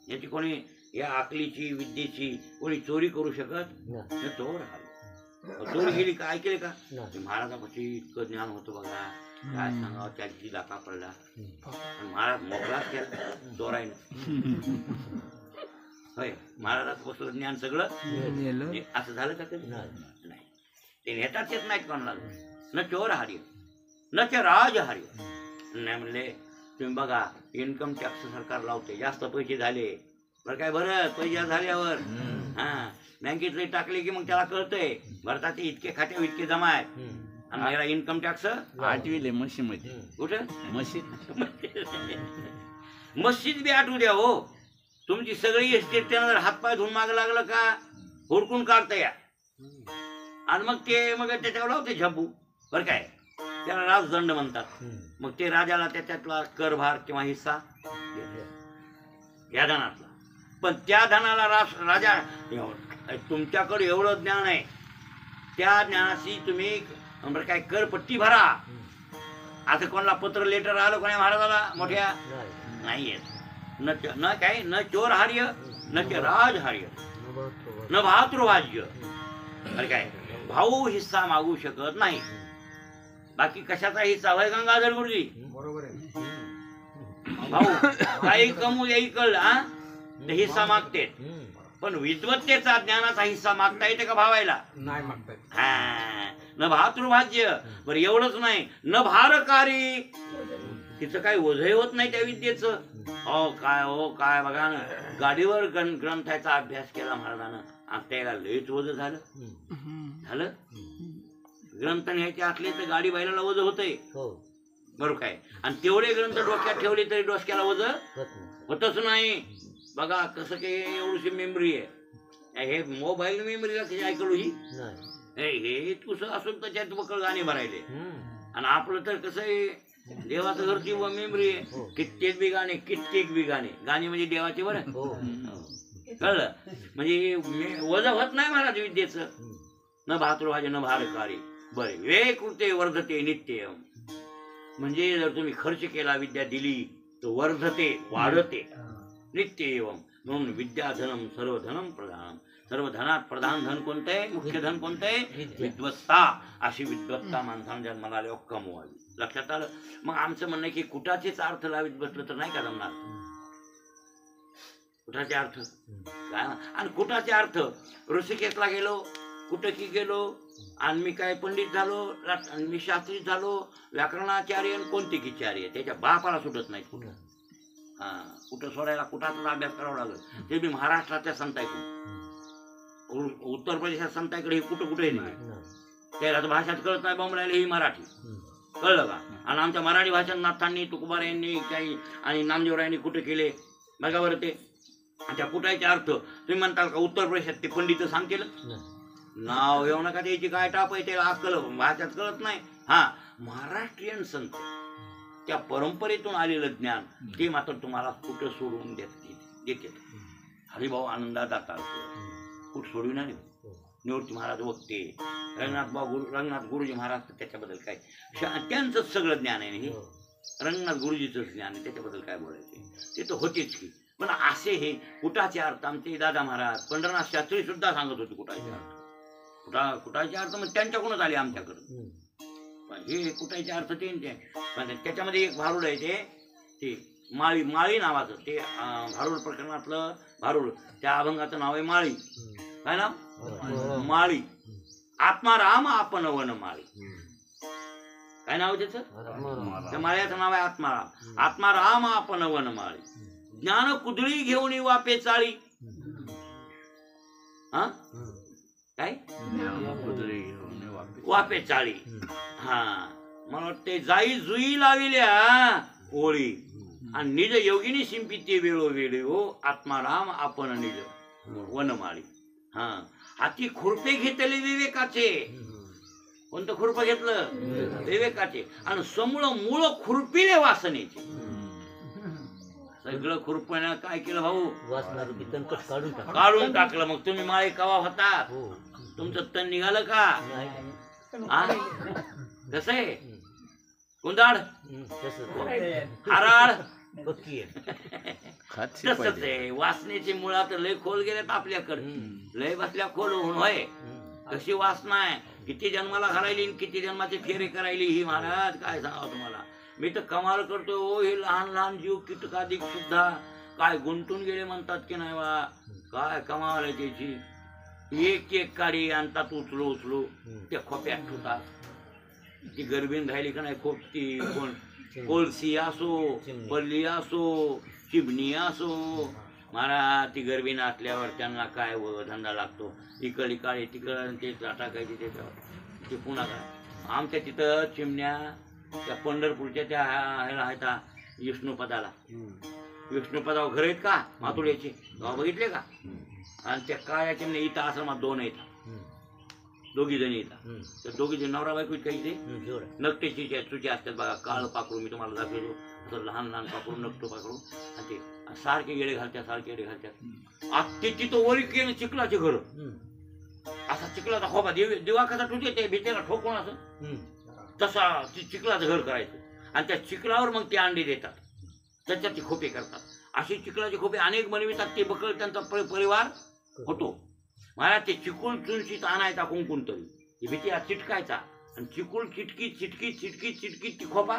याची कोणी या अकलीची विद्येची कोणी चोरी करू शकत नाही. न चोर हार्य. चोरी केली काय केले का? नाही. महाराजापाशी इतकं ज्ञान होतं बघा, काय सांगावं, त्याची दाखा पडला आणि महाराज मोकळाच केला चोरायनं. होय, महाराजाचं बसलं ज्ञान सगळं नेलं. हे असं झालं का कधी? नाही. नाही. ते नेताच येत नाहीत कोणाला. न चोर हार्य न च राजहार्य. नाही म्हणले तुम्ही बघा, इन्कम टॅक्स सरकार लावते, जास्त पैसे झाले बरं काय, बरं पैसे झाल्यावर हा बँकेतले टाकले की मग त्याला कळतंय भरतात ते इतके खाते इतके जमा आहेत आणि मला इन्कम टॅक्स 8वीले म्हशी मध्ये कुठं म्हशीत मस्जिद बी आठवू द्या हो. तुमची सगळी एस्टेट त्यानं जर हातपाय धुवून मागं लागलं का हुडकून काढता या आणि मग त्याच्यावर लावते झब्बू बरं काय, त्याला राजदंड म्हणतात. मग ते राजाला त्याच्यातला करभार किंवा हिस्सा या धनातला. पण त्या धनाला राजा तुमच्याकडे एवढं ज्ञान आहे, त्या ज्ञानाशी तुम्ही बरं काय करपट्टी भरा. असं कोणाला पत्र लेटर आलं कोणा महाराजाला मोठ्या नाही येत. न काय न चोर हार्य न च राजहार्य न भातृभाज्य. अरे काय भाऊ हिस्सा मागू शकत नाही. बाकी कशाचा हिस्सा होय गंगाधर गुरुजी? बरोबर आहे. भाऊ काही कमू येई कळला हिस्सा मागते, पण विद्वत्तेचा ज्ञानाचा हिस्सा मागता येते का भावायला? नाही मागताय. हा न भातृभाज्य. बरं एवढंच नाही न भारकारी. तिचं काही ओझही होत नाही त्या विद्येचं. हो काय बघा ना, गाडीवर ग्रंथाचा अभ्यास केला महाराजानं आणि त्याला लयच ओझ झालं. ग्रंथ न्यायचे असले तर गाडी बैलाला ओझ होतंय बरोबर काय. आणि तेवढे ग्रंथ डोक्यात ठेवले तरी डोसक्याला ओझ होतच नाही. बघा कसं काही एवढीशी मेमरी आहे. हे मोबाईल मेमरीला कशी ऐकलो ही हे तुझं असून त्याच्यात बकळ गाणे भरायले. आणि आपलं तर कसं आहे देवाचं घरची मेमरी आहे. कित्येक बी गाणे म्हणजे देवाचे बरं कळलं. म्हणजे वजा होत नाही महाराज विद्येचं. न भातृभाज्य न भारकारी बरे वे कृते वर्धते नित्य. म्हणजे जर तुम्ही खर्च केला विद्या दिली तर वर्धते वाढते नित्य एवं. म्हणून विद्याधनम सर्वधनम प्रधान. सर्व धनात प्रधान धन कोणतं आहे? मुख्य धन कोणतं आहे? विद्वत्ता. अशी विद्वत्ता माणसाने जन्माला आल्यावर कमवावी. लक्षात आलं? मग आमचं म्हणणं की कुठाचेच अर्थ लावित बसलं तर नाही का जमणार. कुठाचे अर्थ काय आणि कुठाचे अर्थ. ऋषिकेशला गेलो, कुठं गेलो आणि मी काय पंडित झालो, मी शास्त्री झालो, व्याकरणाचार्य कोणते किचार्य त्याच्या बापाला सुटत नाही कुठं. हा कुठं सोडायला कुठाचा अभ्यास करावा लागला. ते बी महाराष्ट्राच्या संतांकडून. उत्तर प्रदेशात संतांकडे हे कुठे नाही. त्याला तर भाषात कळत नाही बॉम्बलायला ही मराठी कळलं का. आणि आमच्या मराठी भाषेत नाथांनी तुकोबार यांनी काही आणि नामदेवरायांनी कुठे केले बघा बरं. ते त्या कुठाचे अर्थ तुम्ही म्हणताल का उत्तर प्रदेशात ते पंडित सांगतील? नाव येऊ नका त्याची काय टाप आहे त्याला अक्कल भाषात कळत नाही. हा महाराष्ट्रीयन संत त्या परंपरेतून आलेलं ज्ञान ते मात्र तुम्हाला कुठं सोडून देते. हरिभाऊ आनंदात जातात कुठं सोडून आले. निवृत्ती महाराज वक्ते रंगनाथ गुरुजी महाराज त्याच्याबद्दल काय त्यांचं सगळं ज्ञान आहे. हे रंगनाथ गुरुजीचं ज्ञान आहे, त्याच्याबद्दल काय बोलायचे ते तर होतेच की. पण असे हे कुटाचे अर्थ आमचे दादा महाराज पंढरनाथ शास्त्री सुद्धा सांगत होते कुटाचे अर्थ. कुटाचे अर्थ मग त्यांच्याकडूनच आले आमच्याकडं. पण हे कुटायचे अर्थ ते पण त्याच्यामध्ये एक भारुड आहे ते माळी नावाचं ते भारुड प्रकरणातलं भारुड, त्या अभंगाचं नाव आहे माळी. काय नाव? माळी. आत्माराम आपण वन माळी. काय नाव आहे त्याचं? त्या माळ्याचं नाव आहे आत्माराम. आत्माराम आपण वन माळी, ज्ञान कुदळी घेऊन वापे चाळी. हा काय? वापे चाळी. हा मला वाटते जाई जुई लाविल्या ओळी आणि निज योगिनी शिंपिते वेळोवेळी हो आत्माराम आपण निज वनमाळी. हा हाती खुरपे घेतले विवेकाचे. कोणतं खुरपं घेतलं? विवेकाचे. आणि समूळ मूळ खुरपिले वासनेचे. सगळं खुरपण्यानं काय केलं भाऊ? काढून टाकलं. मग तुम्ही माळे कवा होता? तुमचं तण निघालं का? कसं आहे? कुंदाड हराळ तसंच आहे. वासनेची मुळात लय खोल गेल्यात आपल्याकडे. लय बसल्या खोल होऊन होय. कशी वासना आहे, किती जन्माला घालायली, किती जन्माचे फेरे करायली ही महाराज काय सांगावं तुम्हाला. मी तर कमाल करतो हो. हे लहान लहान जीव कीटकादिक सुद्धा काय गुंतून गेले म्हणतात की नाही वा. काय कमाल आहे त्याची. एक एक काडी आणतात उचलू त्या खोप्यात ठेवतात. ती गरबीन राहिली का नाही खोप, ती कोण कोळसी असो, पल्ली असो, चिमणी असो महाराज, ती गरबीन असल्यावर त्यांना काय धंदा लागतो. इकडली काळी तिकड ते टाकायची त्याच्यावर. ते पुन्हा काय आमच्या तिथं चिमण्या त्या पंढरपूरच्या त्या ह्याला आहेत विष्णुपदाला. विष्णुपदावर घर आहेत का मातुड्याचे, गाव बघितले का? आणि त्या काळ्या चिमण्या इथं आश्रमात 2 आहेत. दोघी जणी येतात. तर दोघी जण नवरा बायको काही नकटेची चुची असतात बघा. काळ पाखरू मी तुम्हाला दाखवतो. असं लहान लहान पाखरू, नकटो पाखरू. आणि ते सारखे गेडे घालतात, सारखे गेडे घालतात. आता तिथं वरी केलं चिखलाचे घर. असा चिखलाचा खोपा दिवा कसा ठेवते ते भीतीला ठोकून असं तसा चिखलाचं घर करायचं. आणि त्या चिखलावर मग ते अंडी देतात. त्याच्यात ती खोपे करतात. अशी चिखलाचे खोपे अनेक बनवितात. ते बकळ त्यांचा परिवार होतो. मला ते चिकूल चुनशीत आणायचा कुंकून तरी ती भीतीला चिटकायचा. आणि चिकूल चिटकीत चिटकीत चिटकीत चिटकीत ती खोपा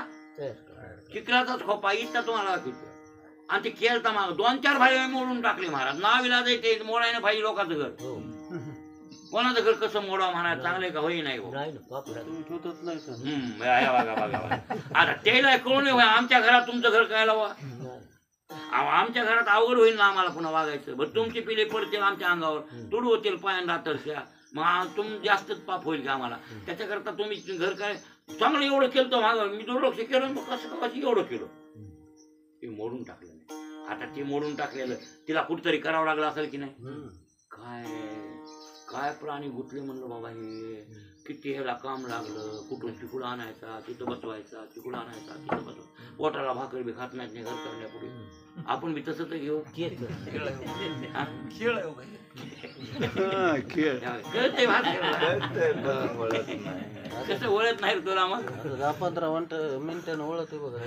चिखलाचाच खोपा इथं तुम्हाला दाखवतो. आणि ते केलता मग 2-4 भाई मोडून टाकले महाराज. नाव इलाज आहे ते मोडायला पाहिजे लोकांचं घर. कोणाचं घर कसं मोडा महाराज, चांगले का होई नाही. आता त्याला कळून आमच्या घरात तुमचं घर काय लावा. आमच्या घरात अवघड होईल ना आम्हाला पुन्हा वागायचं. बरं तुमचे पिले पडतील आमच्या अंगावर, तुड होतील पायांना तरश्या. मग तुम जास्तच पाप होईल का आम्हाला. त्याच्याकरता तुम्ही घर काय चांगलं एवढं केलं तर माग मी दुर्लक्ष केलं. मग कसं एवढं केलं ते मोडून टाकलं. आता ते मोडून टाकलेलं तिला कुठतरी करावं लागलं असेल की नाही. काय काय प्राणी गुतले म्हणलं बाबा. हे किती ह्याला काम लागलं. कुठून चिकुड आणायचा, तिथं बसवायचा, चिकुड आणायचा, तिथं बसवायचा. पोटाला भाकर बी खात नाही घर करण्यापुढे. आपण बी तसं तर घेऊ. कळते कसं ओळख नाही तुला. मग 10-15 मिनिटानं ओळखते बघा.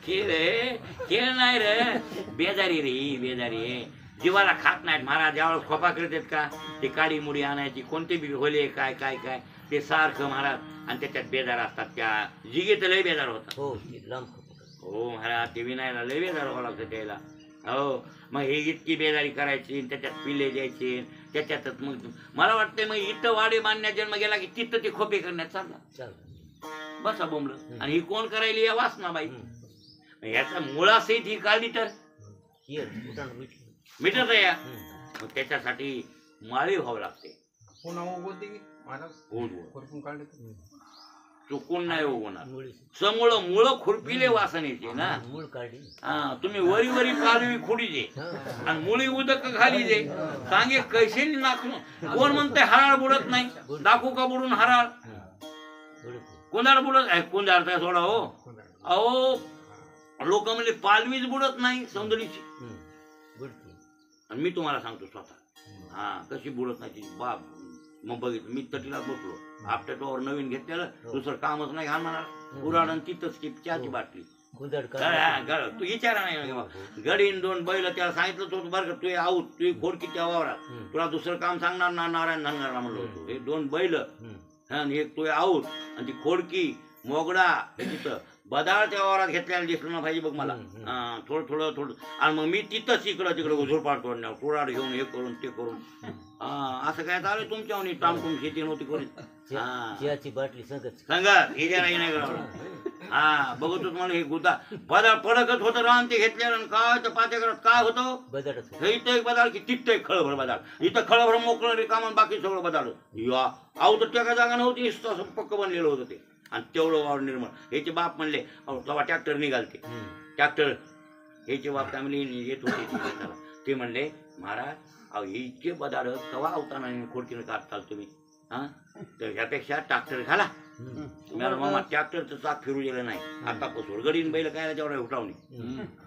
खेळ रे, खेळ नाही रे. बेजारी रे ही बेजारी. जीवाला खात नाहीत महाराज. ज्यावेळेस खोपा करतात का ते काडी मुडी आणायची, कोणते बी होले काय काय काय ते सारखं महाराज. आणि त्याच्यात बेजार असतात. त्या जिगे तर लय बेजार होतात. हो महाराज, ते विनायला लय बेजार व्हावं लागतं त्याला. हो मग हे इतकी बेजारी करायची, त्याच्यात पिल्ले द्यायचे. त्याच्यातच मग मला वाटतंय मग इथं वाडे बांधण्यात जन्म गेला की तिथं ते खोपे करण्यात चालला बसा बोंबलं. आणि ही कोण करायली या वासनाबाई. याचा मुळासहित ही काढली तर मिटत या. मग त्याच्यासाठी माळी व्हावं लागते. पुन्हा उगवते की महाराज खुरपून काढले चुकून नाही उगवणार. समूळ मुळ खुरपिले वासनेचे ना. हा तुम्ही वरी वरी पालवी खुडीचे आणि मुळी उदक खाली दे सांगे कैसे नाकून. कोण म्हणते हराळ बुडत नाही. दाखवू का बुडून हराळ. कुंदाळ बुडत आहे. कुंदाळ काय सोडा हो. अहो लोक म्हणजे पालवीच बुडत नाही सौंदर्याची. आणि मी तुम्हाला सांगतो स्वतः हा कशी बुडत नाही बाप. मग बघितलं मी तटीला बसलो आपल्या तोवर नवीन घेतलेलं दुसरं कामच नाही घाल म्हणा उराडन तिथंच ती चहाची बाटली तू विचारा नाही गडीन 2 बैल त्याला सांगितलं तो बरं का तू आऊत तू खोडकी त्या वावरात तुला दुसरं काम सांगणार ना नारायण धनगरला म्हणलो होतो हे 2 बैल आणि एक तू आऊत आणि ती खोडकी मोगडा हे तिथं बदाळ त्या वावरात घेतल्याला दिसलं ना पाहिजे बघ मला थोडं आणि मग मी तिथंच इकडं तिकडं झोरपाट तोडण्यावर कुराड घेऊन हे करून ते करून असं काय चालू तुमच्या टामटूम शेती नव्हती कोणी बाटली संगत सांगत हे जरा नाही करा बघतो तुम्हाला हे गुदा बदाळ पडकच होतं रान ते घेतल्यानं काय तर 5 एकरात काय होतं हे इथं एक बदाळ की तिथं एक खळभर बदाळ इथं खळभर मोकळं रिकामं बाकी सगळं बदाळ आऊ तर त्या जागा नव्हती असं पक्क बनलेलं होतं ते आणि तेवढं वावर निर्मळ याचे बाप म्हणले तेव्हा ट्रॅक्टर निघालते ट्रॅक्टर याचे बाप चांगले येत होते ते म्हणले महाराज अहो इतके बदाड कवा आवताना खोडकीनं काढताल तुम्ही तर ह्यापेक्षा ट्रॅक्टर घाला मामा ट्रॅक्टरचं चाक फिरू गेलं नाही आता पसोड गडीन बैल काय तेवढा उठावणी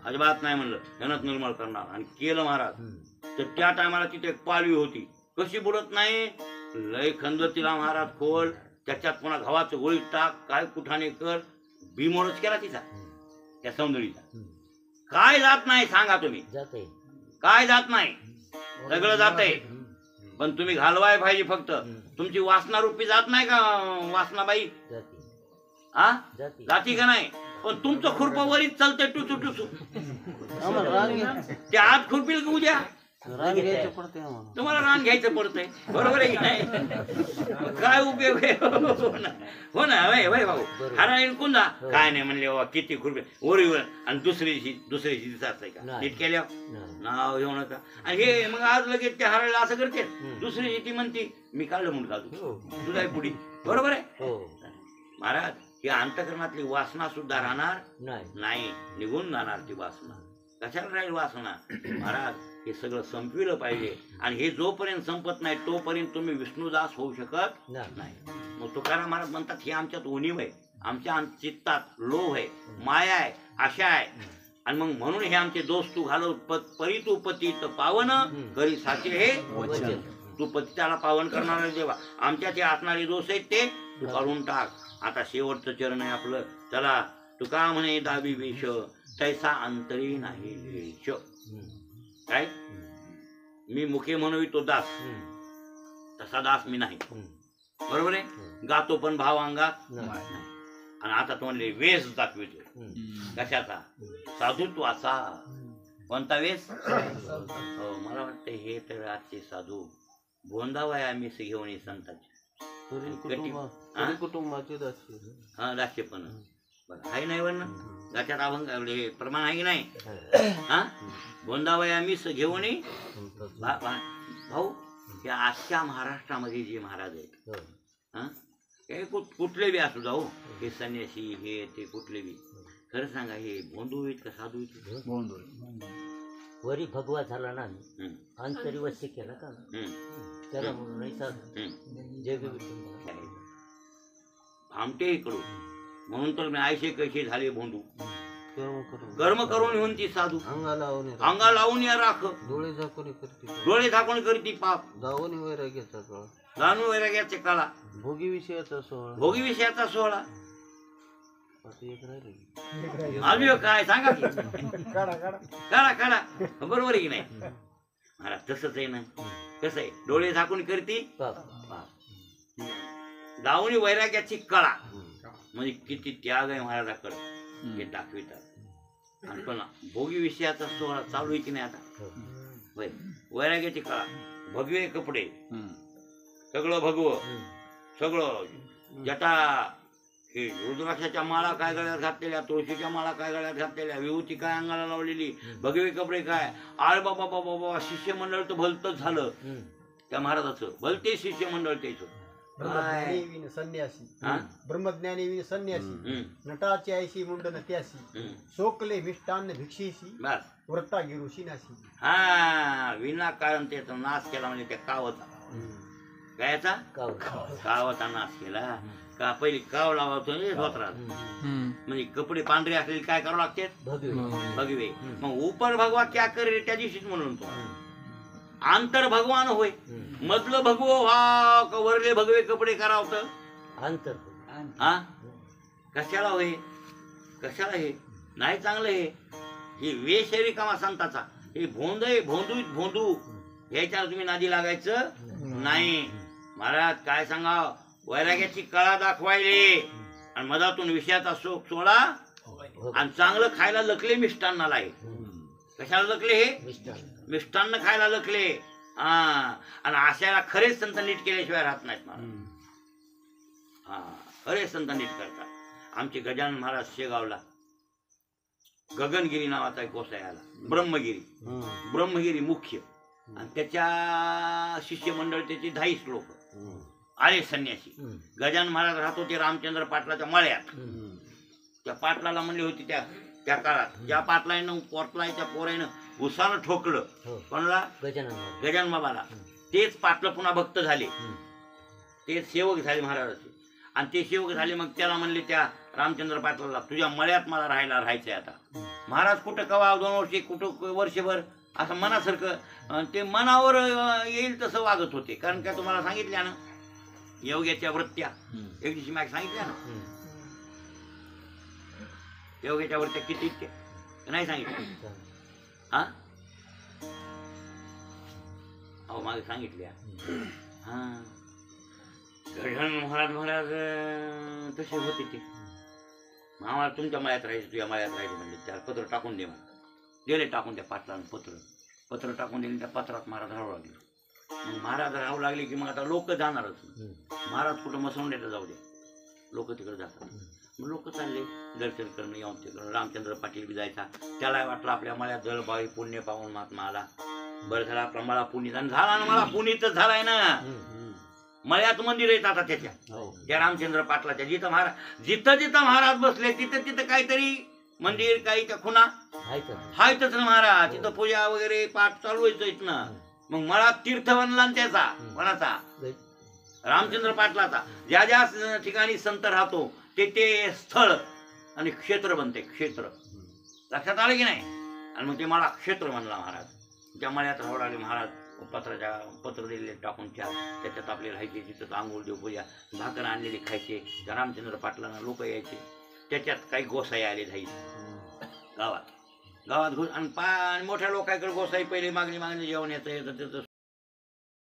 अजिबात नाही म्हणलं ह्यानंच निर्मळ करणार आणि केलं महाराज तर त्या टायमाला तिथे एक पालवी होती कशी बुडत नाही लय खंदतीला महाराज खोल त्याच्यात पुन्हा गव्हाचं गोळी टाक काय कुठाने कर बिमोडच केला तिचा त्या सौंदर्याचा काय जात नाही सांगा तुम्ही काय जात नाही सगळं जातंय पण तुम्ही घालवाय पाहिजे फक्त तुमची वासना रूपी जात नाही का वासनाबाई जाती का नाही पण तुमचं खुरपावरीच चालतंय टुसू टुसू ते आज खुरपील का उद्या तुम्हाला रान घ्यायचं पडतंय बरोबर आहे की नाही काय उपयोग आहे हो ना वय भाऊ हरायन कुंदा काय नाही म्हणले बाबा किती खुरपे ओरीवर आणि दुसरी दिसाच आहे का नीट केल्यावर नाव घेऊ नका आणि हे मग आज लगेच ते हरायला असं करते दुसरी ती म्हणते मी काढलं म्हणून काढू तुझा पुढी बरोबर आहे महाराज ही अंतकरणातली वासना सुद्धा राहणार नाही निघून जाणार ती वासना कशाला राहील वासना महाराज हे सगळं संपविलं पाहिजे आणि हे जोपर्यंत संपत नाही तोपर्यंत तुम्ही विष्णुदास होऊ शकत नाही मग तुकाराम महाराज म्हणतात हे आमच्यात उणीव आहे आमच्या चित्तात लोभ आहे माया आहे आशा आहे आणि मग म्हणून हे आमचे दोष तू घालव परी तू पतित पावन करी साचे हे तू पतिताला पावन करणार देवा आमच्या ते असणारे दोष आहेत ते तू काढून टाक आता शेवटचं चरण आहे आपलं चला तुका म्हणे दाबी वेश तैसा अंतरी नाही वेश काय मी मुखे म्हणून तो दास तसा दास मी नाही बरोबर आहे गातो पण भाव अंगात आणि आता तो म्हणले वेश दाखवितो कशाचा साधुत्वाचा कोणता वेश हो मला वाटतं हे तर आजचे साधू गोंदावया मी घेऊन संतांचे कुटुंबाचे दास्य पण आहे नाही वर्ण त्याच्यात अभंग प्रमाण आहे की नाही गोंदावया मी घेऊन भाऊ या आजच्या महाराष्ट्रामध्ये जे महाराज आहेत हे कुठले बी असू जाऊ हे संन्यासी हे ते कुठले बी खरं सांगा हे भोंदू आहेत का साधू आहेत भोंदू वरी भगवा झाला ना अंतरी वश्य केला का त्याला म्हणून नाही साधू जग आमटे इकडून म्हणून तर मी आयशे कैसे झाले भोंदू कर्म करून येऊन ती साधू अंगा लावून या राख डोळे झाकून करती पाप जाऊन वैराग्याचा काळ जाणून वैराग्याचे काळा भोगी विषयाचा सोहळा आलो काय सांगा की काढा बरोबर आहे की नाही महाराज तसंच आहे ना कसं आहे डोळे झाकून करती जाऊन वैराग्याची कळा म्हणजे किती त्याग आहे महाराजाकडे हे दाखवितात आणि पण भोगी विषयाचा सोहळा चालू आहे की नाही आता वैराग्याची कळा भगवे कपडे सगळं भगव सगळं जटा हे रुद्राक्षाच्या माळा काय गळ्यात घातलेल्या तुळशीच्या माळा काय गळ्यात घातलेल्या विभूती काय अंगाला लावलेली भगवे कपडे काय आळ बाबा बाबा बाबा शिष्यमंडळ तर भलतच झालं त्या महाराजाचं भलते शिष्यमंडळ त्याचं संन्यासी ब्रह्मज्ञानी विन संन्यासी नटाची आयशी मुंडन त्यासी सोकले मिष्टान्न भिक्षेशी व्रता गिरुशी नाशी विनाकारण त्याचा नाश केला म्हणजे त्या कावचा कायचा कावचा नाश केला का पहिली काव लावतो धोत्रात म्हणजे कपडे पांढरे असलेले काय करावं लागते भगवे मग उपर भगवा क्या करे त्या दिवशीच म्हणून तो आंतर भगवान होय मधलं भगवो व्हा वरले भगवे कपडे करावत अंतर हा कशाला होय कशाला हे नाही चांगलं हे वेश आहे रिकामा संताचा हे भोंद आहे भोंदू ह्याच्यावर तुम्ही नादी लागायचं नाही. महाराज काय सांगा वैराग्याची कळा दाखवायले आणि मधातून विषयाचा शोक सोडा आणि चांगलं खायला लकले मिष्टान्नाला आहे. कशाला लकले हे मिष्टान्न खायला लकले. हा आणि अशाला खरेच संत नीट केल्याशिवाय राहत नाहीत महाराज. हा खरेच संत नीट करतात. आमचे गजानन महाराज शेगावला गगनगिरी नावाचा एक गोसाई आला. ब्रह्मगिरी मुख्य आणि त्याच्या शिष्यमंडळ त्याचे 10 लोक आले संन्यासी. गजानन महाराज राहत होते रामचंद्र पाटलाच्या मळ्यात. त्या पाटलाला म्हणली होती त्या काळात ज्या पाटलानं पोरतलाच्या पोरानं उसानं ठोकलं कोणाला गजानन बाबाला तेच पाटलं पुन्हा भक्त झाले तेच सेवक झाले महाराजाचे. आणि ते सेवक झाले मग त्याला म्हणले त्या रामचंद्र पाटलाला तुझ्या मळ्यात मला राहायचंय आता. महाराज कुठं कवा 2 वर्षे कुठं वर्षभर असं मनासारखं ते मनावर येईल तसं वागत होते. कारण का तुम्हाला सांगितल्या ना योग्याच्या वृत्त्या एक दिवशी मॅक सांगितल्या ना योग्याच्या वृत्त्या किती इतक्या नाही सांगितलं हा अहो मागे सांगितल्या. हा गजानन महाराज तसे होते ते. आम्हाला तुमच्या मळ्यात राहायचं तुझ्या मळ्यात राहायचं म्हणजे त्याला पत्र टाकून दे मला. दिले टाकून त्या पाटलानं पत्र टाकून दिले. त्या पत्रात महाराज राहू लागले. मग महाराज राहू लागले की मग आता लोक जाणारच. महाराज कुठं मसवंड्याला जाऊ द्या लोक तिकडे जातात. मग लोक चालले दर्शन करणं येऊन तिकडं. रामचंद्र पाटील बी जायचा. त्याला वाटलं आपल्या मळ्यात जळबाई पुण्य पाहून महात्मा आला. बरं झाला आपला मला पुण्य झाला ना मला पुण्यच झालाय ना. मळ्यात मंदिर येत आता त्याच्या त्या रामचंद्र पाटलाच्या जिथं महाराज बसले तिथं काहीतरी मंदिर काही त्या खुणा हायतच ना महाराज. तिथं पूजा वगैरे पाठ चालू व्हायचं ना. मग मळात तीर्थ बनला त्याचा कोणाचा रामचंद्र पाटलाचा. ज्या ज्या ठिकाणी संत राहतो ते स्थळ आणि क्षेत्र बनते. क्षेत्र लक्षात आलं की नाही. आणि मग ते मला क्षेत्र म्हणला महाराज. त्या मळ्यात राहू लागले महाराज. पत्र दिलेले टाकून त्याच्यात आपले राहायचे. तिथं आंघोळ देऊ पूजा भाकर आणलेले खायचे. त्या रामचंद्र पाटलांना लोक यायचे. त्याच्यात काही गोसाई आले 10 गावात घुस आणि मोठ्या लोकांकडे गोसाई पहिले मागणी जेवण येतं त्याचं